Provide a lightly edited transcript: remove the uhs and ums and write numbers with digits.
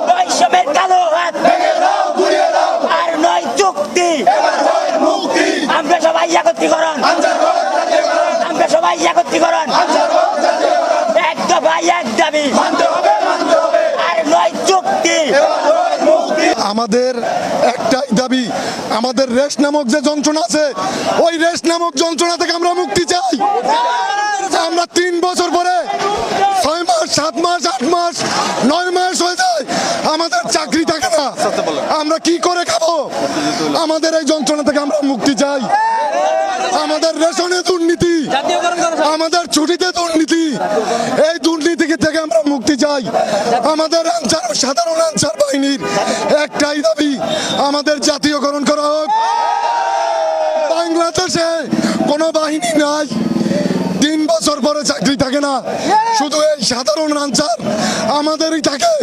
বৈষম্যের কালো হাত আর নয় চুক্তি। আমরা সবাই একত্রীকরণ, আমরা সবাই একত্রীকরণ, এক দফা এক দাবি আর নয় চুক্তি। আমাদের একটাই দাবি, আমাদের রেশ নামক যে যন্ত্রণা আছে, ওই রেশ নামক যন্ত্রণা থেকে আমরা মুক্তি চাই। আমরা 3 বছর পরে 6 মাস 7 মাস 8 মাস 9 মাস হয়ে যায়, আমাদের চাকরি থাকে না, আমরা কি করে খাবো? আমাদের এই যন্ত্রণা থেকে আমরা মুক্তি চাই। আমাদের রেশনে দুর্নীতি, আমাদের ছুটিতে দুর্নীতি, এই দুর্নীতি থেকে আমরা মুক্তি চাই। আমাদের সাধারণ আনসার বাহিনীর একটাই দাবি, আমাদের জাতীয়করণ করা হোক। বাংলাদেশে কোনো বাহিনী নাই 3 বছর পরে চাকরি থাকে না, শুধু এই সাধারণ আনসার আমাদেরই থাকে।